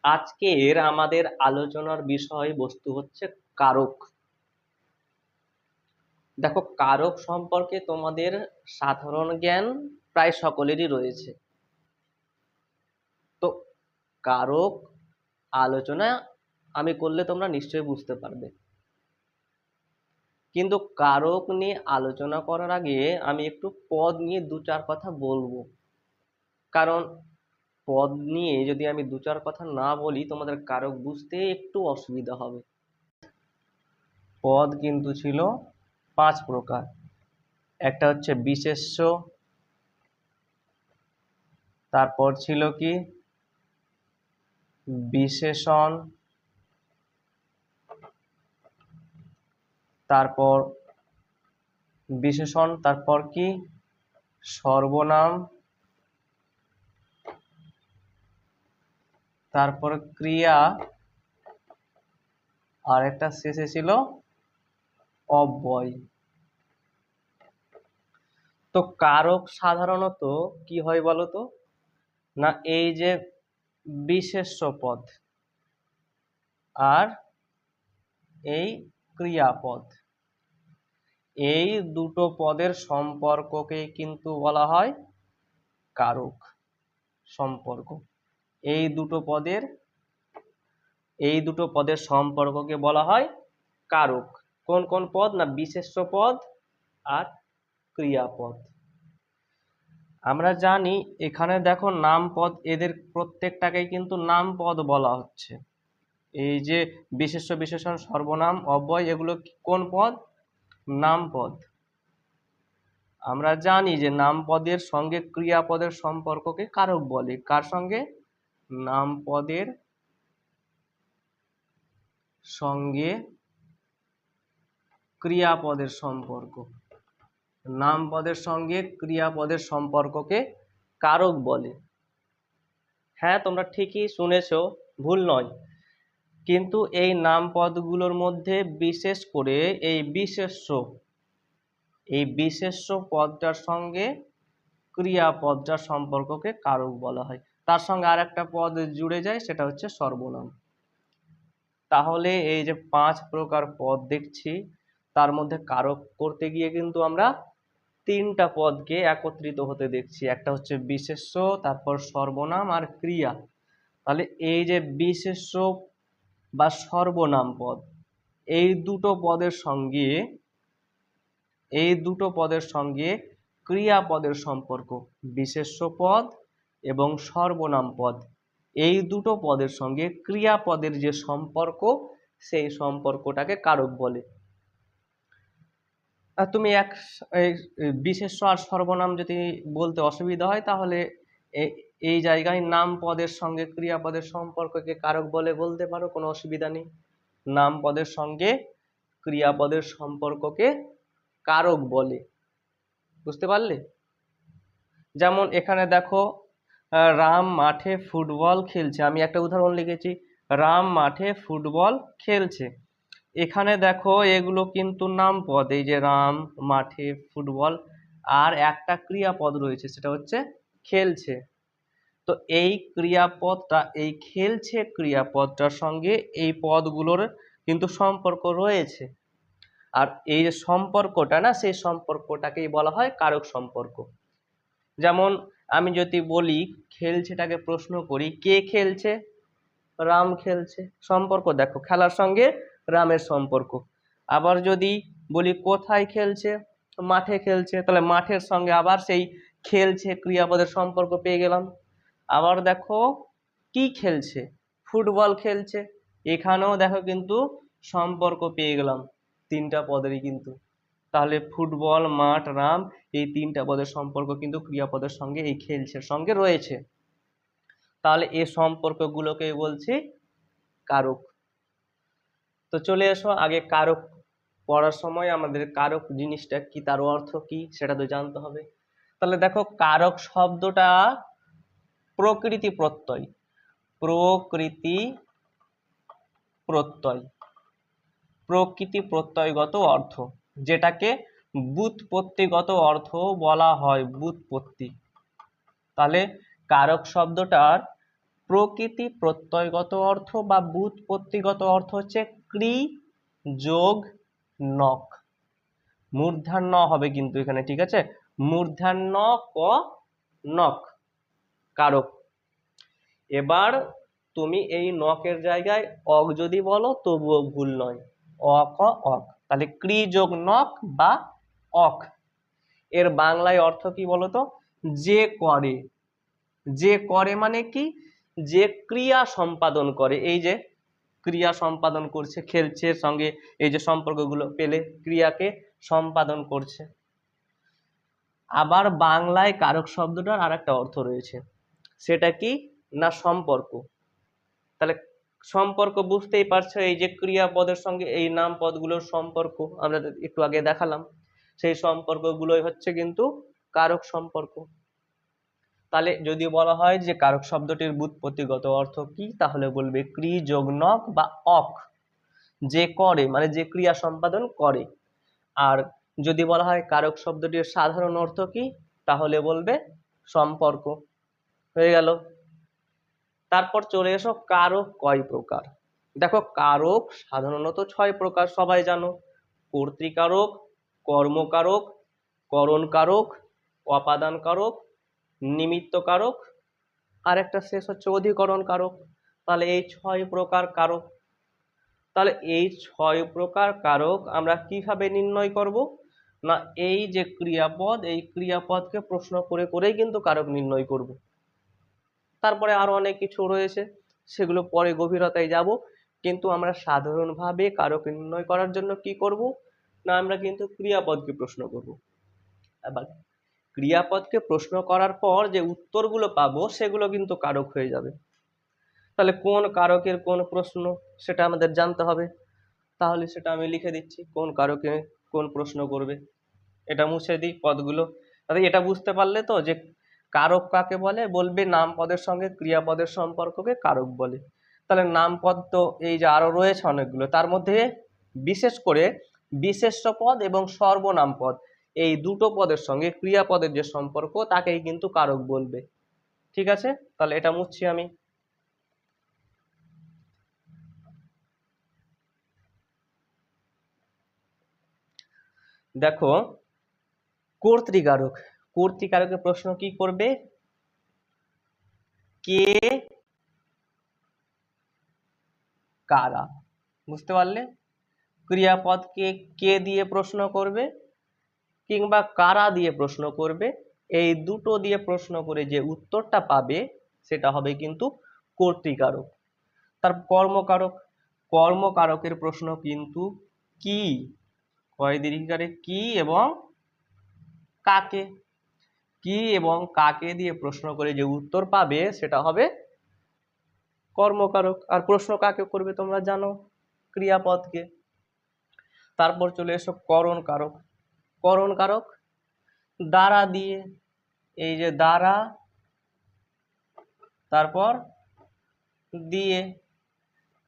আজকের আমাদের আলোচনার বিষয়বস্তু হচ্ছে কারক। দেখো, কারক সম্পর্কে তোমাদের সাধারণ জ্ঞান প্রায় সকলেরই রয়েছে। তো কারক আলোচনা আমি করলে তোমরা নিশ্চয়ই বুঝতে পারবে, কিন্তু কারক নিয়ে আলোচনা করার আগে আমি একটু পদ নিয়ে দু চার কথা বলবো। কারণ পদ নিয়ে যদি আমি দু চার কথা না বলি তোমাদের কারক বুঝতে একটু অসুবিধা হবে। পদ কিন্তু ছিল 5 প্রকার। একটা হচ্ছে বিশেষ্য, তারপর ছিল কি বিশেষণ, তারপর বিশেষণ, তারপর কি সর্বনাম, তারপর ক্রিয়া, আর একটা শেষে ছিল অব্যয়। তো কারক সাধারণত কি হয় বলতো না, এই যে বিশেষ্য পদ আর এই ক্রিয়াপদ, এই দুটো পদের সম্পর্ককে কিন্তু বলা হয় কারক সম্পর্ক। এই দুটো পদের সম্পর্ককে বলা হয় কারক। কোন কোন পদ না, বিশেষ্য পদ আর ক্রিয়াপদ। আমরা জানি এখানে দেখো নাম পদ, এদের প্রত্যেকটাকে কিন্তু নাম পদ বলা হচ্ছে। এই যে বিশেষ্য, বিশেষণ, সর্বনাম, অব্যয়, এগুলো কোন পদ? নাম পদ। আমরা জানি যে নাম পদের সঙ্গে ক্রিয়াপদের সম্পর্ককে কারক বলে। কার সঙ্গে? নাম পদের সঙ্গে ক্রিয়াপদের সম্পর্ক। নাম পদের সঙ্গে ক্রিয়াপদের সম্পর্ককে কারক বলে। হ্যাঁ, তোমরা ঠিকই শুনেছো, ভুল নয়। কিন্তু এই নাম পদগুলোর মধ্যে বিশেষ করে এই বিশেষ্য পদটার সঙ্গে ক্রিয়াপদটার সম্পর্ককে কারক বলা হয়। তার সঙ্গে আর একটা পদ জুড়ে যায়, সেটা হচ্ছে সর্বনাম। তাহলে এই যে 5 প্রকার পদ দেখছি, তার মধ্যে কারক করতে গিয়ে কিন্তু আমরা 3টা পদকে একত্রিত হতে দেখছি। একটা হচ্ছে বিশেষ্য, তারপর সর্বনাম আর ক্রিয়া। তাহলে এই যে বিশেষ্য বা সর্বনাম পদ, এই দুটো পদের সঙ্গে ক্রিয়াপদের সম্পর্ক, বিশেষ্য পদ এবং সর্বনাম পদ, এই দুটো পদের সঙ্গে ক্রিয়াপদের যে সম্পর্ক, সেই সম্পর্কটাকে কারক বলে। আর তুমি বিশেষ্য আর সর্বনাম যদি বলতে অসুবিধা হয়, তাহলে এই জায়গায় নাম পদের সঙ্গে ক্রিয়াপদের সম্পর্ককে কারক বলে বলতে পারো, কোনো অসুবিধা নেই। নাম পদের সঙ্গে ক্রিয়াপদের সম্পর্ককে কারক বলে। বুঝতে পারলে? যেমন এখানে দেখো, রাম মাঠে ফুটবল খেলছে। আমি একটা উদাহরণ লিখেছি, রাম মাঠে ফুটবল খেলছে। এখানে দেখো এগুলো কিন্তু নাম পদ, এই যে রাম, মাঠে, ফুটবল, আর একটা ক্রিয়াপদ রয়েছে, সেটা হচ্ছে খেলছে। তো এই ক্রিয়াপদটা, এই খেলছে ক্রিয়াপদটার সঙ্গে এই পদগুলোর কিন্তু সম্পর্ক রয়েছে। আর এই যে সম্পর্কটা না, সেই সম্পর্কটাকেই বলা হয় কারক সম্পর্ক। যেমন আমি যদি বলি খেলছেটাকে প্রশ্ন করি, কে খেলছে? রাম খেলছে। সম্পর্ক দেখো, খেলার সঙ্গে রামের সম্পর্ক। আবার যদি বলি কোথায় খেলছে? মাঠে খেলছে। তাহলে মাঠের সঙ্গে আবার সেই খেলছে ক্রিয়াপদের সম্পর্ক পেয়ে গেলাম। আবার দেখো কি খেলছে? ফুটবল খেলছে। এখানেও দেখো কিন্তু সম্পর্ক পেয়ে গেলাম 3টা পদেরই কিন্তু। তাহলে ফুটবল, মাঠ, রাম, এই 3টা পদের সম্পর্ক কিন্তু ক্রিয়াপদের সঙ্গে এই খেলছের সঙ্গে রয়েছে। তাহলে এই সম্পর্কগুলোকে বলছি কারক। তো চলে এসো, আগে কারক পড়ার সময় আমাদের কারক জিনিসটা কি, তার অর্থ কি, সেটা তো জানতে হবে। তাহলে দেখো, কারক শব্দটা প্রকৃতি প্রত্যয়, প্রকৃতি প্রত্যয়গত অর্থ, যেটাকে ব্যুৎপত্তিগত অর্থ বলা হয়, ব্যুৎপত্তি। তাহলে কারক শব্দটার প্রকৃতি প্রত্যয়গত অর্থ বা ব্যুৎপত্তিগত অর্থ হচ্ছে ক্রি যোগ নক। মূর্ধন্য হবে কিন্তু এখানে, ঠিক আছে, মূর্ধন্য ক নক কারক। এবার তুমি এই নকের জায়গায় অক যদি বলো তবুও ভুল নয়, অক অক, তাহলে ক্রি যোগ নক বা অক। এর বাংলায় অর্থ কি বলতো? যে করে। যে করে মানে কি? যে ক্রিয়া সম্পাদন করে। এই যে ক্রিয়া সম্পাদন করছে, খেলছে সঙ্গে, এই যে সম্পর্কগুলো পেলে ক্রিয়াকে সম্পাদন করছে। আবার বাংলায় কারক শব্দটার আর একটা অর্থ রয়েছে, সেটা কি না সম্পর্ক। তাহলে সম্পর্ক বুঝতেই পারছো, এই যে ক্রিয়াপদের সঙ্গে এই নাম পদগুলোর সম্পর্ক আমরা একটু আগে দেখালাম, সেই সম্পর্কগুলোই হচ্ছে কিন্তু কারক সম্পর্ক। তাহলে যদি বলা হয় যে কারক শব্দটির ব্যুৎপত্তিগত অর্থ কি, তাহলে বলবে ক্রি যোগ নক বা অক, যে করে মানে যে ক্রিয়া সম্পাদন করে। আর যদি বলা হয় কারক শব্দটির সাধারণ অর্থ কি, তাহলে বলবে সম্পর্ক। হয়ে গেল। তারপর চলে এসো কারক কয় প্রকার। দেখো কারক সাধারণত 6 প্রকার, সবাই জানো। কর্তৃকারক, কর্মকারক, করণকারক, অপাদান কারক, নিমিত্ত কারক, আর একটা শেষ হচ্ছে অধিকরণ কারক। তাহলে এই 6 প্রকার কারক। তাহলে এই 6 প্রকার কারক আমরা কিভাবে নির্ণয় করব না, এই যে ক্রিয়াপদ, এই ক্রিয়াপদকে প্রশ্ন করে করেই কিন্তু কারক নির্ণয় করব। তারপরে আরো অনেক কিছু রয়েছে, সেগুলো পরে গভীরতায় যাব। কিন্তু আমরা সাধারণভাবে কারক নির্ণয় করার জন্য কি করব না, আমরা কিন্তু ক্রিয়াপদকে প্রশ্ন করব। এবার ক্রিয়াপদকে প্রশ্ন করার পর যে উত্তরগুলো পাবো সেগুলো কিন্তু কারক হয়ে যাবে। তাহলে কোন কারকের কোন প্রশ্ন সেটা আমাদের জানতে হবে। তাহলে সেটা আমি লিখে দিচ্ছি, কোন কারকে কোন প্রশ্ন করবে। এটা মুছে দিই পদগুলো। তাহলে এটা বুঝতে পারলে তো যে কারক কাকে বলে, বলবে নাম পদের সঙ্গে ক্রিয়াপদের সম্পর্ককে কারক বলে। তাহলে নাম পদ তো এই যে আরো রয়েছে অনেকগুলো, তার মধ্যে বিশেষ করে বিশেষ্য পদ এবং সর্বনাম পদ, এই দুটো পদের সঙ্গে ক্রিয়াপদের যে সম্পর্ক তাকেই কিন্তু কারক বলবে। ঠিক আছে, তাহলে এটা মুছছি আমি। দেখো কর্তৃকারক, কর্তৃকারকের প্রশ্ন কি করবে, কে কারা। বুঝতে পারলে? ক্রিয়াপদকে কে দিয়ে প্রশ্ন করবে কিংবা কারা দিয়ে প্রশ্ন করবে, এই দুটো দিয়ে প্রশ্ন করে যে উত্তরটা পাবে সেটা হবে কিন্তু কর্তৃকারক। তার কর্মকারক, কর্মকারকের প্রশ্ন কিন্তু কি, কয় দীর্ঘিকারে কি এবং কাকে, কি এবং কাকে দিয়ে প্রশ্ন করে যে উত্তর পাবে সেটা হবে কর্মকারক। আর প্রশ্ন কাকে করবে তোমরা জানো, ক্রিয়াপদকে। তারপর চলে এসো করণ কারক। করণ কারক দ্বারা দিয়ে, এই যে দ্বারা, তারপর দিয়ে,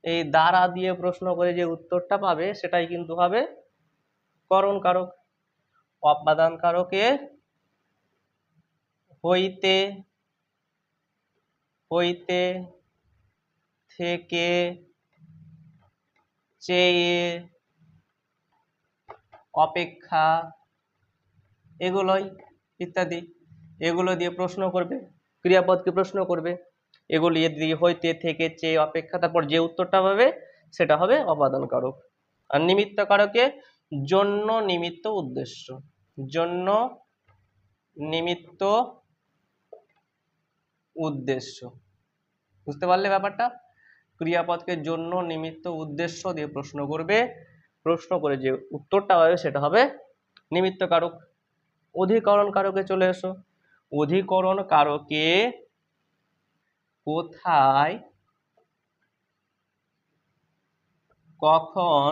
এই দ্বারা দিয়ে প্রশ্ন করে যে উত্তরটা পাবে সেটাই কিন্তু হবে করণ কারক। অপাদান কারকে হইতে, হইতে, থেকে, চেয়ে, অপেক্ষা, এগুলোই ইত্যাদি, এগুলো দিয়ে প্রশ্ন করবে, ক্রিয়াপদকে প্রশ্ন করবে। এগুলি দিয়ে হইতে, থেকে, চেয়ে, অপেক্ষা, তারপর যে উত্তরটা পাবে সেটা হবে অপাদান কারক। আর নিমিত্ত কারকে জন্য, নিমিত্ত, উদ্দেশ্য, জন্য, নিমিত্ত, উদ্দেশ্য। বুঝতে পারলে ব্যাপারটা? ক্রিয়াপদকে জন্য, নিমিত্ত, উদ্দেশ্য দিয়ে প্রশ্ন করবে, প্রশ্ন করে যে উত্তরটা পাবে সেটা হবে নিমিত্ত কারক। অধিকরণ কারকে চলে এসো। অধিকরণ কারকে কোথায়, কখন,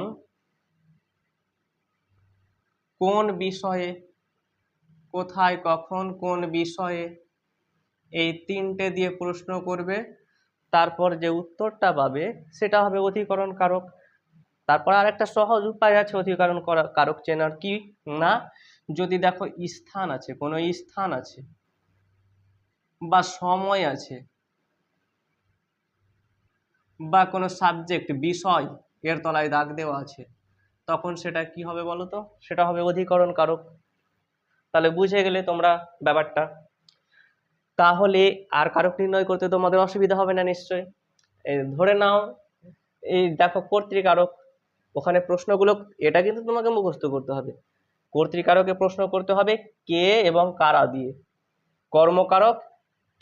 কোন বিষয়ে, কোথায়, কখন, কোন বিষয়ে, এই তিনটে দিয়ে প্রশ্ন করবে, তারপর যে উত্তরটা পাবে সেটা হবে অধিকরণ কারক। তারপর আর একটা সহজ উপায় আছে অধিকরণ কারক চেনার, কি না, যদি দেখো স্থান আছে, কোনো স্থান আছে বা সময় আছে, বা কোনো সাবজেক্ট বিষয় এর তলায় দাগ দেওয়া আছে, তখন সেটা কি হবে বলো তো? সেটা হবে অধিকরণ কারক। তাহলে বুঝে গেলে তোমরা ব্যাপারটা। তাহলে আর কারক নির্ণয় করতে তোমাদের অসুবিধা হবে না নিশ্চয়ই। এই ধরে নাও, এই দেখো কর্তৃকারক, ওখানে প্রশ্নগুলো, এটা কিন্তু তোমাকে মুখস্থ করতে হবে। কর্তৃকারকে প্রশ্ন করতে হবে কে এবং কারা দিয়ে, কর্মকারক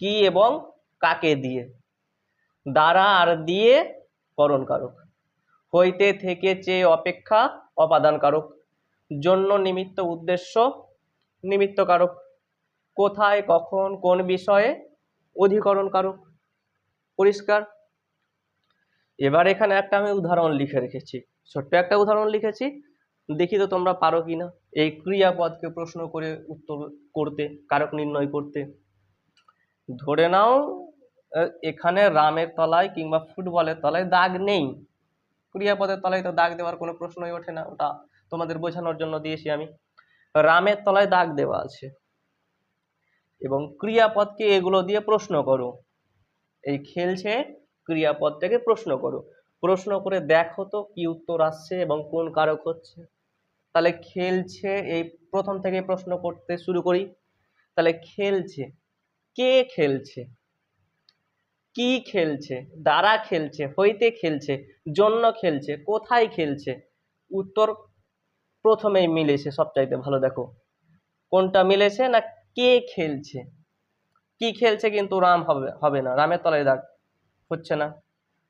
কি এবং কাকে দিয়ে, দ্বারা আর দিয়ে করণ কারক, হইতে থেকে চেয়ে অপেক্ষা অপাদান কারক, জন্য নিমিত্ত উদ্দেশ্য নিমিত্ত কারক, কোথায় কখন কোন বিষয়ে অধিকরণ কারক। পরিষ্কার? এবার এখানে একটা আমি উদাহরণ লিখে রেখেছি, ছোট্ট একটা উদাহরণ লিখেছি, দেখি তো তোমরা পারো কিনা এই ক্রিয়াপদকে প্রশ্ন করে উত্তর করতে, কারক নির্ণয় করতে। ধরে নাও এখানে রামের তলায় কিংবা ফুটবলের তলায় দাগ নেই, ক্রিয়াপদের তলায় তো দাগ দেওয়ার কোনো প্রশ্নই ওঠে না, ওটা তোমাদের বোঝানোর জন্য দিয়েছি আমি। রামের তলায় দাগ দেওয়া আছে এবং ক্রিয়াপদকে এগুলো দিয়ে প্রশ্ন করো, এই খেলছে ক্রিয়াপদটাকে প্রশ্ন করো, প্রশ্ন করে দেখো তো কি উত্তর আসছে এবং কোন কারক হচ্ছে। তাহলে খেলছে, এই প্রথম থেকে প্রশ্ন করতে শুরু করি। তাহলে খেলছে, কে খেলছে, কি খেলছে, দ্বারা খেলছে, হইতে খেলছে, জন্য খেলছে, কোথায় খেলছে। উত্তর প্রথমেই মিলেছে সবচাইতে ভালো, দেখো কোনটা মিলেছে না, কে খেলছে। কি খেলছে কিন্তু রাম হবে হবে না, রামের তলায় দাগ হচ্ছে না,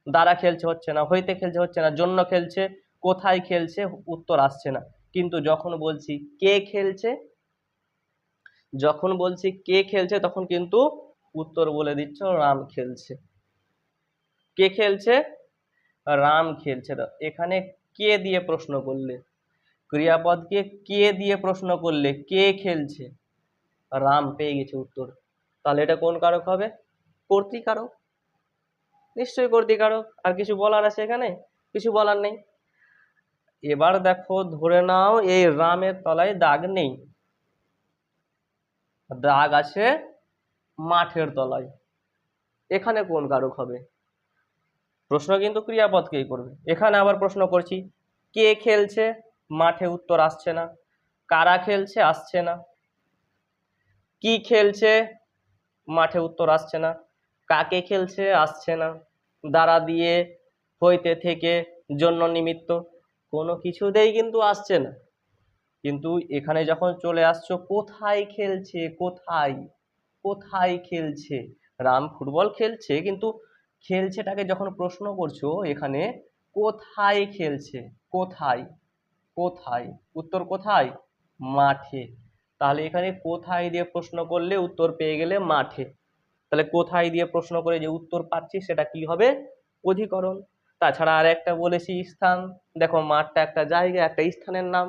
দ্বারা খেলছে হচ্ছে না, হইতে খেলছে হচ্ছে না, জন্য খেলছে, কোথায় খেলছে উত্তর আসছে না। কিন্তু যখন বলছি কে খেলছে, যখন বলছি কে খেলছে তখন কিন্তু উত্তর বলে দিচ্ছ রাম খেলছে। কে খেলছে? রাম খেলছে। এখানে কে দিয়ে প্রশ্ন করলে, ক্রিয়াপদকে কে দিয়ে প্রশ্ন করলে, কে খেলছে, রাম পেয়ে গেছে উত্তর। তাহলে এটা কোন কারক হবে? কর্তৃকারক, নিশ্চয়ই কর্তৃকারক। আর কিছু বলার আছে এখানে? কিছু বলার নেই। এবার দেখো, ধরে নাও এই রামের তলায় দাগ নেই, দাগ আছে মাঠের তলায়, এখানে কোন কারক হবে? প্রশ্ন কিন্তু ক্রিয়াপদকেই করবে। এখানে আবার প্রশ্ন করছি কে খেলছে, মাঠে উত্তর আসছে না, কারা খেলছে আসছে না, কি খেলছে মাঠে উত্তর আসছে না, কাকে খেলছে আসছে না, দ্বারা দিয়ে, হইতে থেকে, জন্য নিমিত্ত, কোনো কিছুতেই কিন্তু আসছে না। কিন্তু এখানে যখন চলে আসছো কোথায় খেলছে, কোথায়, কোথায় খেলছে, রাম ফুটবল খেলছে, কিন্তু খেলছেটাকে যখন প্রশ্ন করছো এখানে কোথায় খেলছে, কোথায়, কোথায়, উত্তর কোথায়? মাঠে। তাহলে এখানে কোথায় দিয়ে প্রশ্ন করলে উত্তর পেয়ে গেলে মাঠে। তাহলে কোথায় দিয়ে প্রশ্ন করে যে উত্তর পাচ্ছি সেটা কি হবে? অধিকরণ। তাছাড়া আর একটা বলেছি স্থান, দেখো মাঠটা একটা জায়গা, একটা স্থানের নাম,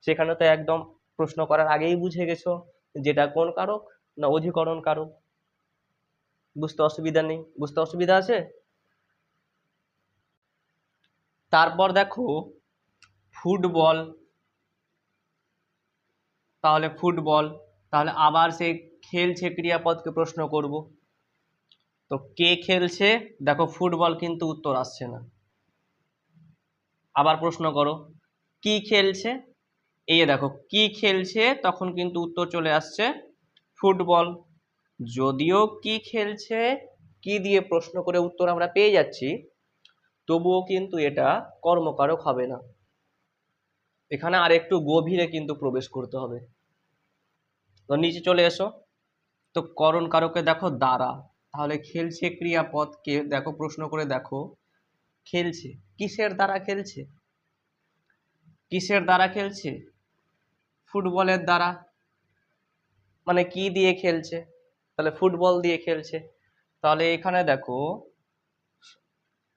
সেখানে তো একদম প্রশ্ন করার আগেই বুঝে গেছো যেটা কোন কারক না অধিকরণ কারক। বুঝতে অসুবিধা নেই? বুঝতে অসুবিধা আছে? তারপর দেখো ফুটবল, তাহলে ফুটবল, তাহলে আবার সেই খেলছে ক্রিয়াপদকে প্রশ্ন করব। তো কে খেলছে, দেখো ফুটবল কিন্তু উত্তর আসছে না, আবার প্রশ্ন করো কি খেলছে, এই দেখো কি খেলছে, তখন কিন্তু উত্তর চলে আসছে ফুটবল। যদিও কি খেলছে কি দিয়ে প্রশ্ন করে উত্তর আমরা পেয়ে যাচ্ছি, তবুও কিন্তু এটা কর্মকারক হবে না। এখানে আর একটু গভীরে কিন্তু প্রবেশ করতে হবে। তো নিচে চলে এসো, তো করণ কারকে দেখো দ্বারা, তাহলে খেলছে ক্রিয়াপদকে দেখো প্রশ্ন করে দেখো খেলছে কিসের দ্বারা খেলছে, কিসের দ্বারা খেলছে? ফুটবলের দ্বারা। মানে কি দিয়ে খেলছে? তাহলে ফুটবল দিয়ে খেলছে। তাহলে এখানে দেখো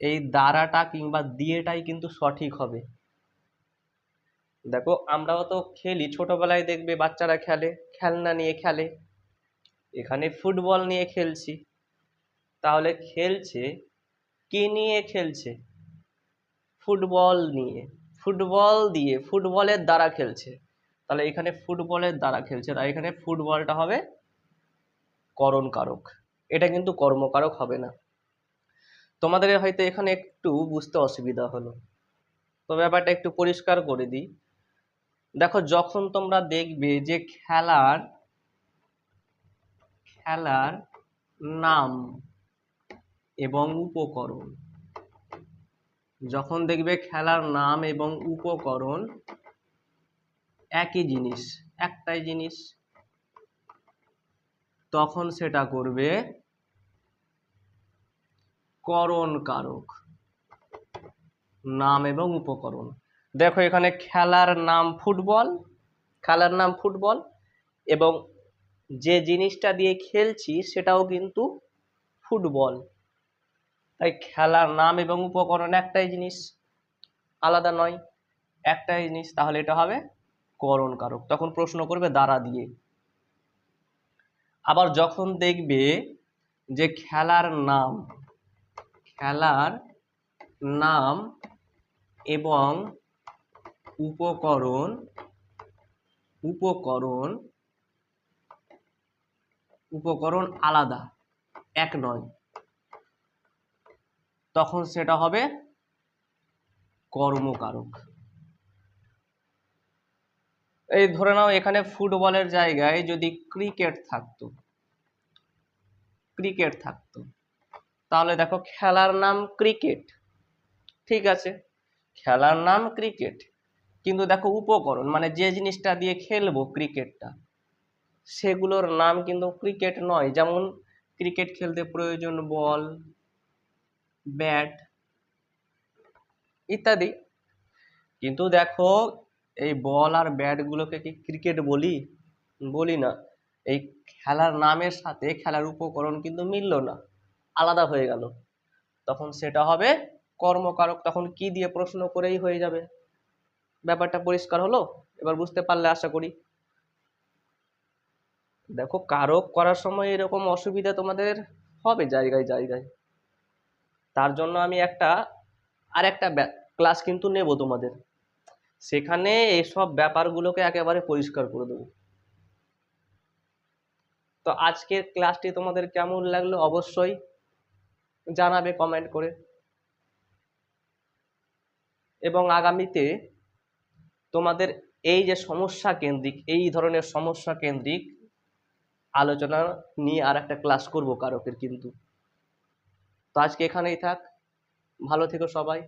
এই দ্বারাটা কিংবা দিয়েটাই কিন্তু সঠিক হবে। দেখো আমরাও তো খেলি, ছোটবেলায় দেখবে বাচ্চারা খেলে, খেলনা নিয়ে খেলে, এখানে ফুটবল নিয়ে খেলছি। তাহলে খেলছে কি নিয়ে খেলছে? ফুটবল নিয়ে, ফুটবল দিয়ে, ফুটবলের দ্বারা খেলছে। তাহলে এখানে ফুটবলের দ্বারা খেলছে, তাই এখানে ফুটবলটা হবে করণ কারক, এটা কিন্তু কর্মকারক হবে না। তোমাদের হয়তো এখানে একটু বুঝতে অসুবিধা হলো, তো ব্যাপারটা একটু পরিষ্কার করে দিই। দেখো, যখন তোমরা দেখবে যে খেলার খেলার নাম এবং উপকরণ, যখন দেখবে খেলার নাম এবং উপকরণ একই জিনিস, একটাই জিনিস, তখন সেটা করবে করণ কারক। নাম এবং উপকরণ, দেখো এখানে খেলার নাম ফুটবল, খেলার নাম ফুটবল, এবং যে জিনিসটা দিয়ে খেলছি সেটাও কিন্তু ফুটবল। তাই খেলার নাম এবং উপকরণ একটাই জিনিস, আলাদা নয়, একটাই জিনিস, তাহলে এটা হবে করণ কারক। তখন প্রশ্ন করবে দ্বারা দিয়ে। আবার যখন দেখবে যে খেলার নাম এবং উপকরণ উপকরণ উপকরণ আলাদা, এক নয়, তখন সেটা হবে কর্মকারক। এই ধরে নাও এখানে ফুটবলের জায়গায় যদি ক্রিকেট থাকতো, তাহলে দেখো খেলার নাম ক্রিকেট, ঠিক আছে, খেলার নাম ক্রিকেট, কিন্তু দেখো উপকরণ মানে যে জিনিসটা দিয়ে খেলবো ক্রিকেটটা, সেগুলোর নাম কিন্তু ক্রিকেট নয়। যেমন ক্রিকেট খেলতে প্রয়োজন বল, ব্যাট ইত্যাদি, কিন্তু দেখো এই বল আর ব্যাট গুলোকে কি ক্রিকেট বলি না। এই খেলার নামের সাথে খেলার উপকরণ কিন্তু মিলল না, আলাদা হয়ে গেল, তখন সেটা হবে কর্মকারক। তখন কি দিয়ে প্রশ্ন করেই হয়ে যাবে। ব্যাপারটা পরিষ্কার হলো? এবার বুঝতে পারলে আশা করি। দেখো, কারক করার সময় এরকম অসুবিধা তোমাদের হবে জায়গায় জায়গায়, তার জন্য আমি আরেকটা ক্লাস কিন্তু নেব তোমাদের, সেখানে এইসব ব্যাপারগুলোকে একেবারে পরিষ্কার করে দেবো। তো আজকের ক্লাসটি তোমাদের কেমন লাগলো অবশ্যই জানাবে কমেন্ট করে, এবং আগামীতে তোমাদের এই যে সমস্যা কেন্দ্রিক, এই ধরনের সমস্যা কেন্দ্রিক আলোচনা নিয়ে আর একটা ক্লাস করব কারকের কিন্তু। তো আজকে এখানেই থাক, ভালো থেকো সবাই।